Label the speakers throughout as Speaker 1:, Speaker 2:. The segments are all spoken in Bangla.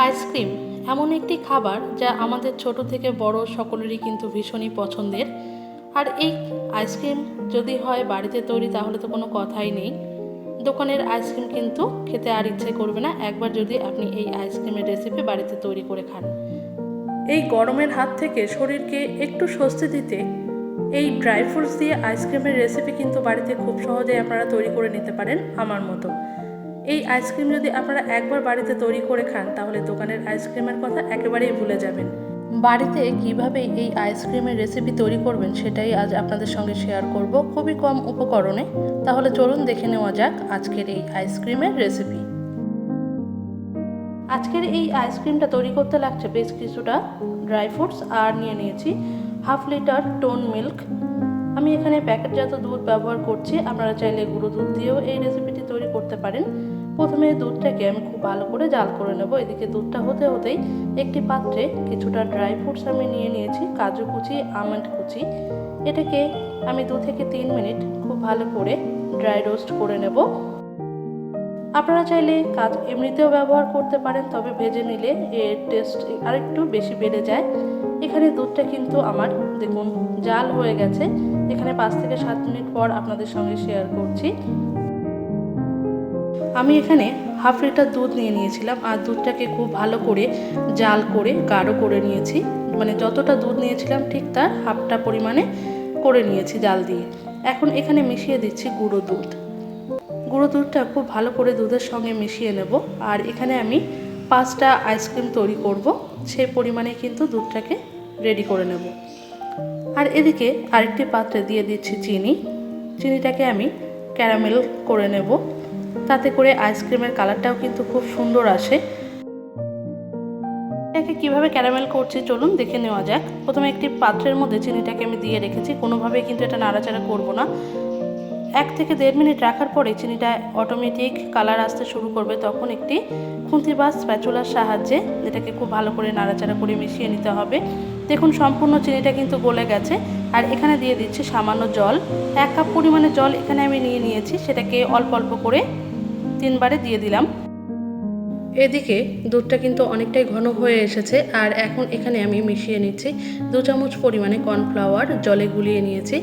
Speaker 1: আইসক্রিম এমন একটি খাবার যা আমাদের ছোট থেকে বড় সকলেরই কিন্তু ভীষণই পছন্দের। আর এই আইসক্রিম যদি হয় বাড়িতে তৈরি তাহলে তো কোনো কথাই নেই। দোকানের আইসক্রিম কিন্তু খেতে আর ইচ্ছে করবে না একবার যদি আপনি এই আইসক্রিমের রেসিপি বাড়িতে তৈরি করে খান। এই গরমের হাত থেকে শরীরকে একটু স্বস্তি দিতে এই ড্রাই ফ্রুটস দিয়ে আইসক্রিমের রেসিপি কিন্তু বাড়িতে খুব সহজেই আপনারা তৈরি করে নিতে পারেন আমার মতো। এই আইসক্রিম যদি আপনারা একবার বাড়িতে তৈরি করে খান তাহলে দোকানের আইসক্রিমের কথা একেবারেই ভুলে যাবেন। বাড়িতে কিভাবে এই আইসক্রিমের রেসিপি তৈরি করবেন সেটাই আজ আপনাদের সঙ্গে শেয়ার করব খুবই কম উপকরণে। তাহলে চলুন দেখে নেওয়া যাক আজকের এই আইসক্রিমের রেসিপি। আজকের এই আইসক্রিমটা তৈরি করতে লাগছে বেশ কিছুটা ড্রাই ফ্রুটস আর নিয়ে নিয়েছি হাফ লিটার টোন মিল্ক। আমি এখানে প্যাকেটজাত দুধ ব্যবহার করছি, আপনারা চাইলে গুঁড়ো দুধ দিয়েও এই রেসিপিটি তৈরি করতে পারেন। প্রথমে দুধটাকে আমি খুব ভালো করে জাল করে নেব। এদিকে দুধটা হতে হতেই একটি পাত্রে কিছুটা ড্রাই ফ্রুটস আমি নিয়ে নিয়েছি, কাজু কুচি, আমন্ড কুচি। এটাকে আমি 2 থেকে 3 মিনিট খুব ভালো করে ড্রাই রোস্ট করে নেব। আপনারা চাইলে কাজু এমনিতেও ব্যবহার করতে পারেন, তবে ভেজে নিলে এর টেস্ট আরেকটু বেশি বেড়ে যায়। এখানে দুধটা কিন্তু আমার দেখুন জাল হয়ে গেছে। এখানে 5 থেকে 7 মিনিট পর আপনাদের সঙ্গে শেয়ার করছি। আমি এখানে হাফ লিটার দুধ নিয়ে নিয়েছিলাম আর দুধটাকে খুব ভালো করে জাল করে গাঢ় করে নিয়েছি। মানে যতটা দুধ নিয়েছিলাম ঠিক তার হাফটা পরিমাণে করে নিয়েছি জাল দিয়ে। এখন এখানে মিশিয়ে দিচ্ছি গুঁড়ো দুধ। গুঁড়ো দুধটা খুব ভালো করে দুধের সঙ্গে মিশিয়ে নেব। আর এখানে আমি 5টা আইসক্রিম তৈরি করব, সেই পরিমাণে কিন্তু দুধটাকে রেডি করে নেব। আর এদিকে আরেকটি পাত্রে দিয়ে দিচ্ছি চিনি। চিনিটাকে আমি ক্যারামেল করে নেব, তাতে করে আইসক্রিমের কালারটাও কিন্তু খুব সুন্দর আসে। এটাকে কীভাবে ক্যারামেল করছি চলুন দেখে নেওয়া যাক। প্রথমে একটি পাত্রের মধ্যে চিনিটাকে আমি দিয়ে রেখেছি, কোনোভাবেই কিন্তু এটা নাড়াচাড়া করব না। 1 থেকে 1.5 মিনিট রাখার পরে চিনিটা অটোমেটিক কালার আসতে শুরু করবে, তখন একটি খুন্তি বা স্প্যাচুলার সাহায্যে এটাকে খুব ভালো করে নাড়াচাড়া করে মিশিয়ে নিতে হবে। দেখুন সম্পূর্ণ চিনিটা কিন্তু গলে গেছে। আর এখানে দিয়ে দিচ্ছি সামান্য জল। 1 কাপ পরিমাণে জল এখানে আমি নিয়ে নিয়েছি, সেটাকে অল্প অল্প করে 3 বারে দিয়ে দিলাম। এদিকে দুধটা কিন্তু অনেকটাই ঘন হয়ে এসেছে। আর এখন এখানে আমি মিশিয়ে নিচ্ছি 2 চামচ পরিমাণে কর্নফ্লাওয়ার জলে গুলিয়ে নিয়েছি।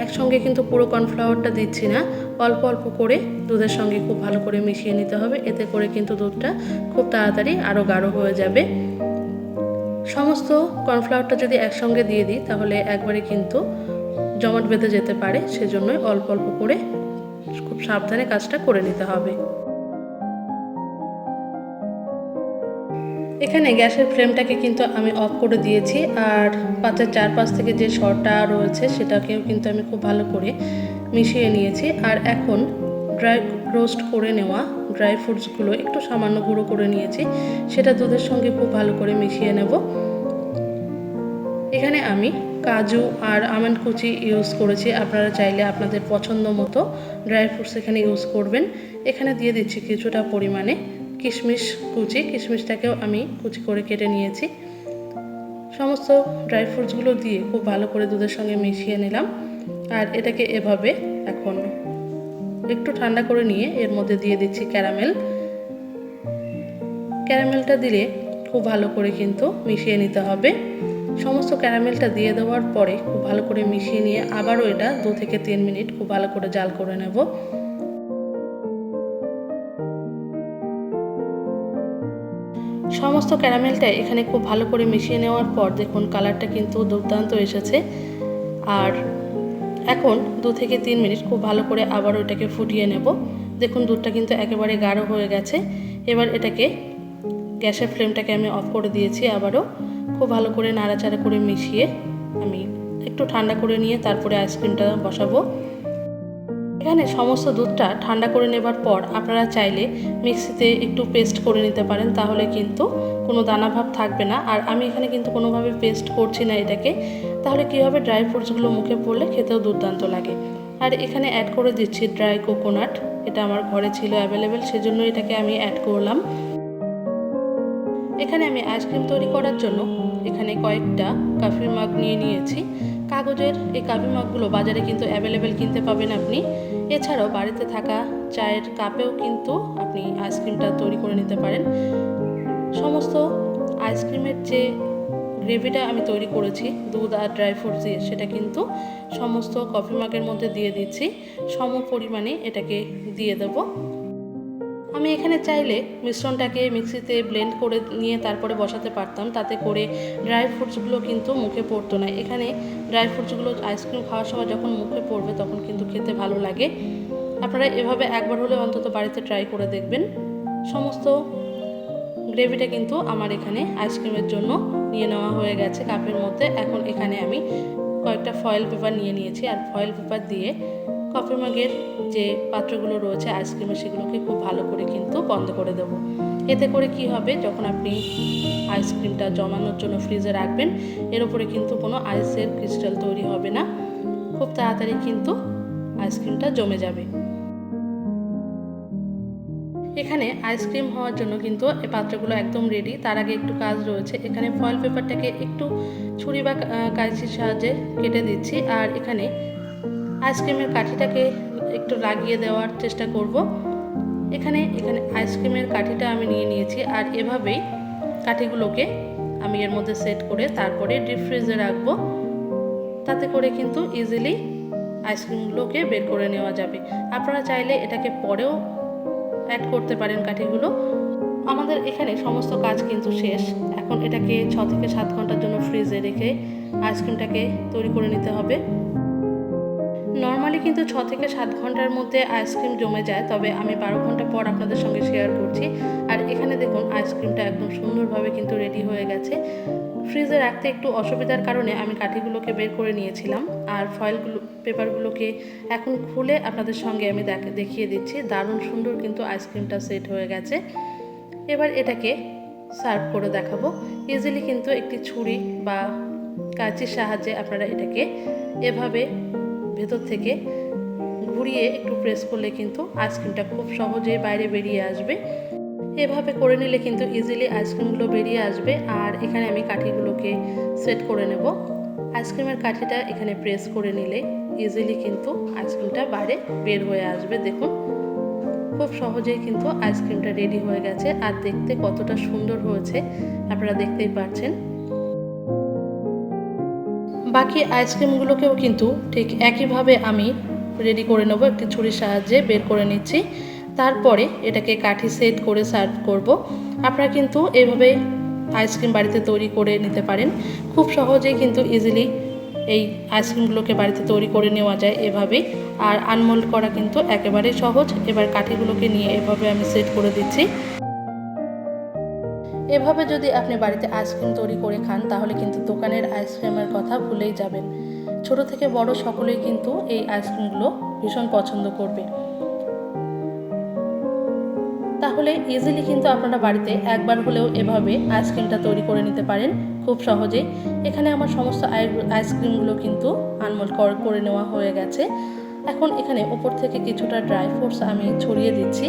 Speaker 1: একসঙ্গে কিন্তু পুরো কর্নফ্লাওয়ারটা দিচ্ছি না, অল্প অল্প করে দুধের সঙ্গে খুব ভালো করে মিশিয়ে নিতে হবে। এতে করে কিন্তু দুধটা খুব তাড়াতাড়ি আরও গাঢ় হয়ে যাবে। সমস্ত কর্নফ্লাওয়ারটা যদি একসঙ্গে দিয়ে দিই তাহলে একবারে কিন্তু জমাট বেঁধে যেতে পারে, সেজন্যই অল্প অল্প করে খুব সাবধানে কাজটা করে নিতে হবে। এখানে গ্যাসের ফ্লেমটাকে কিন্তু আমি অফ করে দিয়েছি। আর পাত্রের চারপাশ থেকে যে সরটা রয়েছে সেটাকেও কিন্তু আমি খুব ভালো করে মিশিয়ে নিয়েছি। আর এখন ড্রাই রোস্ট করে নেওয়া ড্রাই ফ্রুটসগুলো একটু সামান্য গুঁড়ো করে নিয়েছি, সেটা দুধের সঙ্গে খুব ভালো করে মিশিয়ে নেব। এখানে আমি কাজু আর আমন্ড কুচি ইউজ করেছি, আপনারা চাইলে আপনাদের পছন্দ মতো ড্রাই ফ্রুটস এখানে ইউজ করবেন। এখানে দিয়ে দিচ্ছি কিছুটা পরিমাণে কিশমিশ কুচি, কিশমিশটাকেও আমি কুচি করে কেটে নিয়েছি। সমস্ত ড্রাই ফ্রুটসগুলো দিয়ে খুব ভালো করে দুধের সঙ্গে মিশিয়ে নিলাম। আর এটাকে এভাবে এখন একটু ঠান্ডা করে নিয়ে এর মধ্যে দিয়ে দিচ্ছি ক্যারামেল। ক্যারামেলটা দিলে খুব ভালো করে কিন্তু মিশিয়ে নিতে হবে। সমস্ত ক্যারামেলটা দিয়ে দেওয়ার পরে খুব ভালো করে মিশিয়ে নিয়ে আবারও এটা 2 থেকে 3 মিনিট খুব ভালো করে জাল করে নেব। সমস্ত ক্যারামেলটা এখানে খুব ভালো করে মিশিয়ে নেওয়ার পর দেখুন কালারটা কিন্তু দুর্দান্ত এসেছে। আর এখন 2 থেকে 3 মিনিট খুব ভালো করে আবারও এটাকে ফুটিয়ে নেব। দেখুন দুধটা কিন্তু একেবারে গাঢ় হয়ে গেছে। এবার এটাকে গ্যাসের ফ্লেমটাকে আমি অফ করে দিয়েছি। আবারও খুব ভালো করে নাড়াচাড়া করে মিশিয়ে আমি একটু ঠান্ডা করে নিয়ে তারপরে আইসক্রিমটা বসাবো। এখানে সমস্ত দুধটা ঠান্ডা করে নেবার পর আপনারা চাইলে মিক্সিতে একটু পেস্ট করে নিতে পারেন, তাহলে কিন্তু কোনো দানা ভাব থাকবে না। আর আমি এখানে কিন্তু কোনোভাবে পেস্ট করছি না এটাকে, তাহলে কী হবে ড্রাই ফ্রুটসগুলো মুখে পড়লে খেতেও দুর্দান্ত লাগে। আর এখানে অ্যাড করে দিচ্ছি ড্রাই কোকোনাট। এটা আমার ঘরে ছিল অ্যাভেলেবেল, সেজন্য এটাকে আমি অ্যাড করলাম। এখানে আমি আইসক্রিম তৈরি করার জন্য এখানে কয়েকটা কফি মাগ নিয়ে নিয়েছি। কাগজের এই কফি মাগগুলো বাজারে কিন্তু অ্যাভেলেবেল কিনতে পাবেন আপনি। এছাড়াও বাড়িতে থাকা চায়ের কাপেও কিন্তু আপনি আইসক্রিমটা তৈরি করে নিতে পারেন। সমস্ত আইসক্রিমের যে গ্রেভিটা আমি তৈরি করেছি দুধ আর ড্রাই ফ্রুটস দিয়ে, সেটা কিন্তু সমস্ত কফি মাগের মধ্যে দিয়ে দিচ্ছি। সম পরিমাণে এটাকে দিয়ে দেব। আমি এখানে চাইলে মিশ্রণটাকে মিক্সিতে ব্লেন্ড করে নিয়ে তারপরে বসাতে পারতাম, তাতে করে ড্রাই ফ্রুটসগুলো কিন্তু মুখে পড়তো না। এখানে ড্রাই ফ্রুটসগুলো আইসক্রিম খাওয়ার সময় যখন মুখে পড়বে তখন কিন্তু খেতে ভালো লাগে। আপনারা এভাবে একবার হলে অন্তত বাড়িতে ট্রাই করে দেখবেন। সমস্ত গ্রেভিটা কিন্তু আমার এখানে আইসক্রিমের জন্য নিয়ে নেওয়া হয়ে গেছে কাপের মধ্যে। এখন এখানে আমি কয়েকটা ফয়েল পেপার নিয়ে নিয়েছি, আর ফয়েল পেপার দিয়ে কফি মাগের যে পাত্রগুলো রয়েছে আইসক্রিমের, সেগুলোকে খুব ভালো করে কিন্তু বন্ধ করে দেব। এতে করে কি হবে, যখন আপনি আইসক্রিমটা জমানোর জন্য ফ্রিজে রাখবেন, এর উপরে কিন্তু কোনো আইসের ক্রিস্টাল তৈরি হবে না। খুব তাড়াতাড়ি কিন্তু আইসক্রিমটা জমে যাবে। এখানে আইসক্রিম হওয়ার জন্য কিন্তু এই পাত্রগুলো একদম রেডি। তার আগে একটু কাজ রয়েছে। এখানে ফয়েল পেপারটাকে একটু ছুরি বা কাঁচির সাহায্যে কেটে দিচ্ছি, আর এখানে আইসক্রিমের কাঠিটাকে একটু লাগিয়ে দেওয়ার চেষ্টা করব। এখানে আইসক্রিমের কাঠিটা আমি নিয়ে নিয়েছি, আর এভাবেই কাঠিগুলোকে আমি এর মধ্যে সেট করে তারপরে ডিপ ফ্রিজে রাখবো। তাতে করে কিন্তু ইজিলি আইসক্রিমগুলোকে বের করে নেওয়া যাবে। আপনারা চাইলে এটাকে পরেও অ্যাড করতে পারেন কাঠিগুলো। আমাদের এখানে সমস্ত কাজ কিন্তু শেষ। এখন এটাকে 6 থেকে 7 ঘন্টার জন্য ফ্রিজে রেখে আইসক্রিমটাকে তৈরি করে নিতে হবে। নর্মালি কিন্তু 6 থেকে 7 ঘন্টার মধ্যে আইসক্রিম জমে যায়, তবে আমি 12 ঘন্টা পর আপনাদের সঙ্গে শেয়ার করছি। আর এখানে দেখুন আইসক্রিমটা একদম সুন্দরভাবে কিন্তু রেডি হয়ে গেছে। ফ্রিজে রাখতে একটু অসুবিধার কারণে আমি কাঠিগুলোকে বের করে নিয়েছিলাম, আর পেপারগুলোকে এখন খুলে আপনাদের সঙ্গে আমি দেখিয়ে দিচ্ছি। দারুণ সুন্দর কিন্তু আইসক্রিমটা সেট হয়ে গেছে। এবার এটাকে সার্ভ করে দেখাবো। ইজিলি কিন্তু একটি ছুরি বা কাঁচির সাহায্যে আপনারা এটাকে এভাবে ভেতর থেকে ঘুরিয়ে একটু প্রেস করলে কিন্তু আইসক্রিমটা খুব সহজেই বাইরে বেরিয়ে আসবে। এভাবে করে নিলে কিন্তু ইজিলি আইসক্রিমগুলো বেরিয়ে আসবে। আর এখানে আমি কাঠিগুলোকে সেট করে নেব। আইসক্রিমের কাঠিটা এখানে প্রেস করে নিলে ইজিলি কিন্তু আইসক্রিমটা বাইরে বের হয়ে আসবে। দেখুন খুব সহজেই কিন্তু আইসক্রিমটা রেডি হয়ে গেছে, আর দেখতে কতটা সুন্দর হয়েছে আপনারা দেখতেই পাচ্ছেন। বাকি আইসক্রিমগুলোকেও কিন্তু ঠিক একইভাবে আমি রেডি করে নেব। একটি ছুরির সাহায্যে বের করে নিচ্ছি, তারপরে এটাকে কাঠি সেট করে সার্ভ করব। আপনারা কিন্তু এইভাবে আইসক্রিম বাড়িতে তৈরি করে নিতে পারেন। খুব সহজেই কিন্তু ইজিলি এই আইসক্রিমগুলোকে বাড়িতে তৈরি করে নেওয়া যায় এভাবেই। আর আনমোল্ড করা কিন্তু একেবারে সহজ। এবার কাঠিগুলোকে নিয়ে এভাবে আমি সেট করে দিচ্ছি। এভাবে যদি আপনি বাড়িতে আইসক্রিম তৈরি করে খান, তাহলে কিন্তু দোকানের আইসক্রিমের কথা ভুলেই যাবেন। ছোট থেকে বড় সকলেই কিন্তু এই আইসক্রিমগুলো ভীষণ পছন্দ করবে। তাহলে ইজিলি কিন্তু আপনারা বাড়িতে একবার হলেও এভাবে আইসক্রিমটা তৈরি করে নিতে পারেন খুব সহজেই। এখানে আমার সমস্ত আইসক্রিমগুলো কিন্তু আনমোল্ড করে নেওয়া হয়ে গেছে। এখন এখানে উপর থেকে কিছুটা ড্রাই ফ্রুটস আমি ছড়িয়ে দিচ্ছি।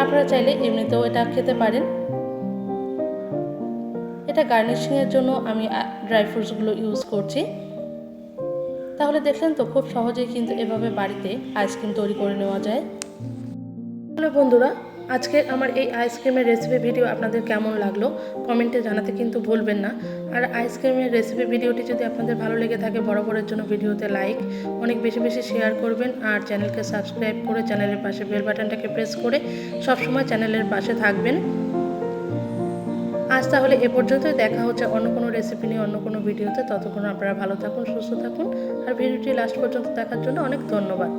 Speaker 1: আপনারা চাইলে এমনিতেও এটা খেতে পারেন। এটা গার্নিশিংয়ের জন্য আমি ড্রাই ফ্রুটসগুলো ইউজ করছি। তাহলে দেখলেন তো খুব সহজেই কিন্তু এভাবে বাড়িতে আইসক্রিম তৈরি করে নেওয়া যায়। তাহলে বন্ধুরা, আজকে আমার এই আইসক্রিমের রেসিপি ভিডিও আপনাদের কেমন লাগলো কমেন্টে জানাতে কিন্তু ভুলবেন না। আর আইসক্রিমের রেসিপি ভিডিওটি যদি আপনাদের ভালো লেগে থাকে, বরাবরের জন্য ভিডিওতে লাইক, অনেক বেশি বেশি শেয়ার করবেন। আর চ্যানেলকে সাবস্ক্রাইব করে চ্যানেলের পাশে বেল বাটনটাকে প্রেস করে সবসময় চ্যানেলের পাশে থাকবেন। আজ তাহলে এ পর্যন্তই। দেখা হচ্ছে অন্য কোনো রেসিপি নিয়ে অন্য কোনো ভিডিওতে। ততক্ষণ আপনারা ভালো থাকুন, সুস্থ থাকুন। আর ভিডিওটি লাস্ট পর্যন্ত দেখার জন্য অনেক ধন্যবাদ।